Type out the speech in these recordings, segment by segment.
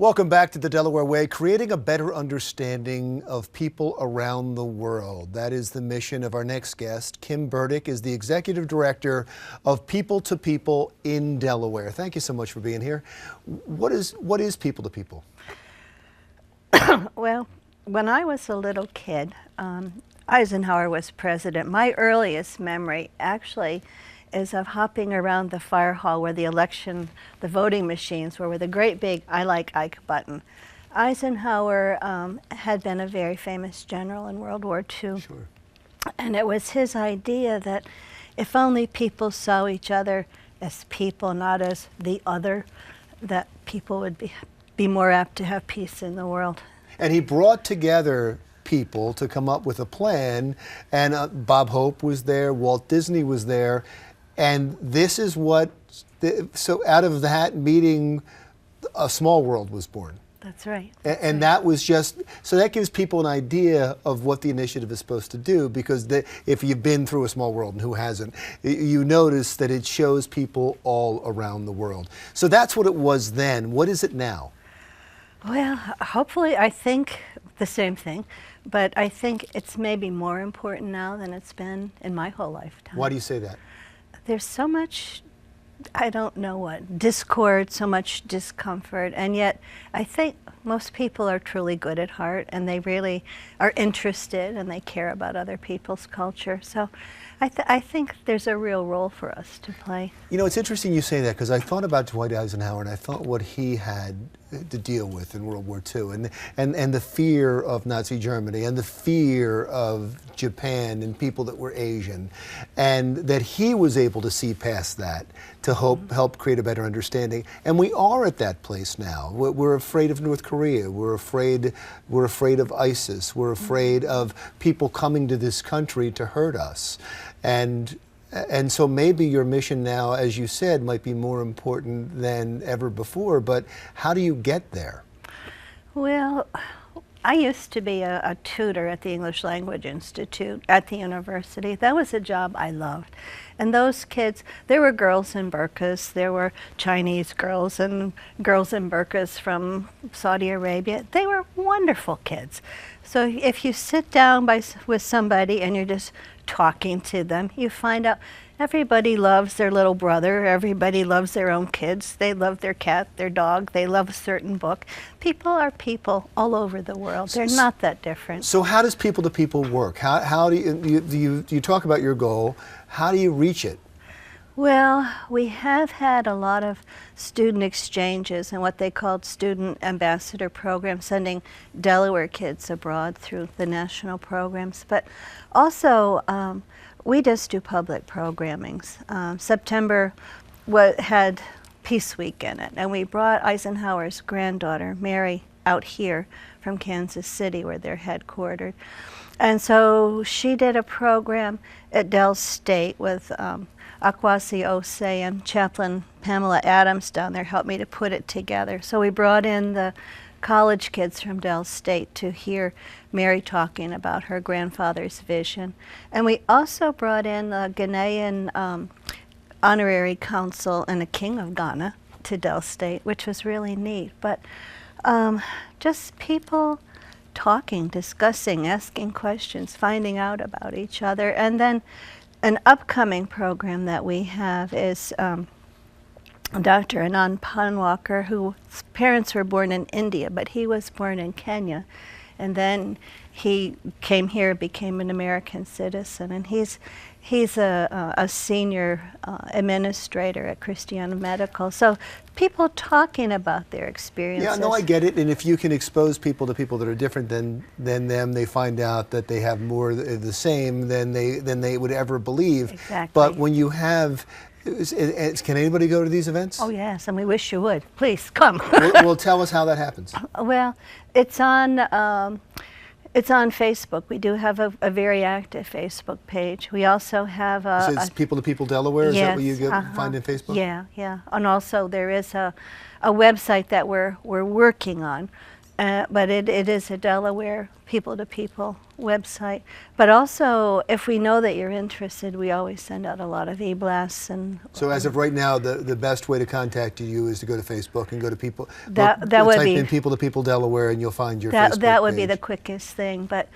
Welcome back to the Delaware Way, creating a better understanding of people around the world. That is the mission of our next guest. Kim Burdick is the Executive Director of People to People in Delaware. Thank you so much for being here. What is People to People? Well, when I was a little kid, Eisenhower was president. My earliest memory actually is of hopping around the fire hall where the voting machines were with a great big "I like Ike" button. Eisenhower had been a very famous general in World War II. Sure. And it was his idea that if only people saw each other as people, not as the other, that people would be more apt to have peace in the world. And he brought together people to come up with a plan, and Bob Hope was there, Walt Disney was there, and this is so out of that meeting, A Small World was born. That's right. And that was so that gives people an idea of what the initiative is supposed to do, because if you've been through A Small World, and who hasn't, you notice that it shows people all around the world. So that's what it was then. What is it now? Well, hopefully, I think the same thing, but I think it's maybe more important now than it's been in my whole lifetime. Why do you say that? There's so much, I don't know what, discord, so much discomfort, and yet I think most people are truly good at heart, and they really are interested, and they care about other people's culture. So I think there's a real role for us to play. You know, it's interesting you say that, because I thought about Dwight Eisenhower, and I thought what he had to deal with in World War II, and the fear of Nazi Germany, and the fear of Japan and people that were Asian, and that he was able to see past that to help create a better understanding. And we are at that place now. We're afraid of North Korea. We're afraid of ISIS. We're afraid of people coming to this country to hurt us. And so maybe your mission now, as you said, might be more important than ever before, but how do you get there? Well, I used to be a tutor at the English Language Institute at the university. That was a job I loved. And those kids, there were girls in burqas, there were Chinese girls and girls in burqas from Saudi Arabia. They were wonderful kids. So if you sit down with somebody and you're just talking to them, you find out everybody loves their little brother, everybody loves their own kids, they love their cat, their dog, they love a certain book. People are people all over the world. They're not that different. So how does People to People work? How do you talk about your goal? How do you reach it? Well, we have had a lot of student exchanges and what they called student ambassador programs, sending Delaware kids abroad through the national programs. But also, we just do public programmings. September had Peace Week in it, and we brought Eisenhower's granddaughter, Mary, out here from Kansas City, where they're headquartered. And so she did a program at Del State with Akwasi Ose and Chaplain Pamela Adams down there helped me to put it together. So we brought in the college kids from Del State to hear Mary talking about her grandfather's vision. And we also brought in the Ghanaian honorary consul and a king of Ghana to Del State, which was really neat. But just people talking, discussing, asking questions, finding out about each other. And then an upcoming program that we have is Dr. Anand Panwalkar, whose parents were born in India, but he was born in Kenya. And then he came here, became an American citizen, and he's a senior administrator at Christiana Medical. So people talking about their experiences. Yeah, no, I get it. And if you can expose people to people that are different than them, they find out that they have more the same than they would ever believe. Exactly. But when you have, can anybody go to these events? Oh yes, and we wish you would. Please come. Well, tell us how that happens. Well, it's on Facebook. We do have a very active Facebook page. We also have It's People to People Delaware? Is that what you find in Facebook? Yeah, yeah. And also there is a website that we're working on, But it is a Delaware people-to-people website. But also, if we know that you're interested, we always send out a lot of e-blasts. And so as of right now, the best way to contact you is to go to Facebook and go to people. That would type be in People to People Delaware, and you'll find your Facebook that would page. be the quickest thing. But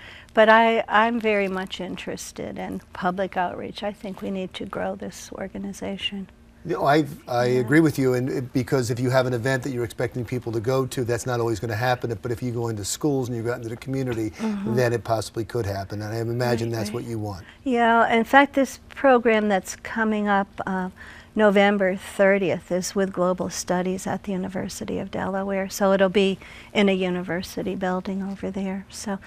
I'm very much interested in public outreach. I think we need to grow this organization. You know, I agree with you, and because if you have an event that you're expecting people to go to, that's not always going to happen. But if you go into schools and you go out into the community, then it possibly could happen. And I imagine that's what you want. Yeah, in fact, this program that's coming up November 30th is with Global Studies at the University of Delaware. So it'll be in a university building over there. So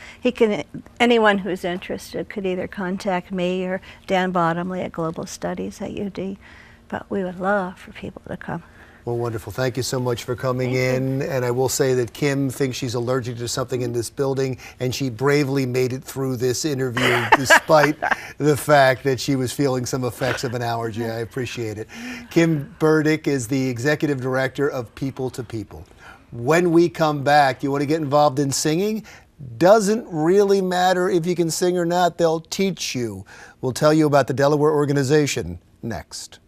anyone who's interested could either contact me or Dan Bottomley at Global Studies at UD. But we would love for people to come. Well, wonderful. Thank you so much for coming in. And I will say that Kim thinks she's allergic to something in this building, and she bravely made it through this interview despite the fact that she was feeling some effects of an allergy. I appreciate it. Kim Burdick is the Executive Director of People to People. When we come back, you want to get involved in singing? Doesn't really matter if you can sing or not. They'll teach you. We'll tell you about the Delaware organization next.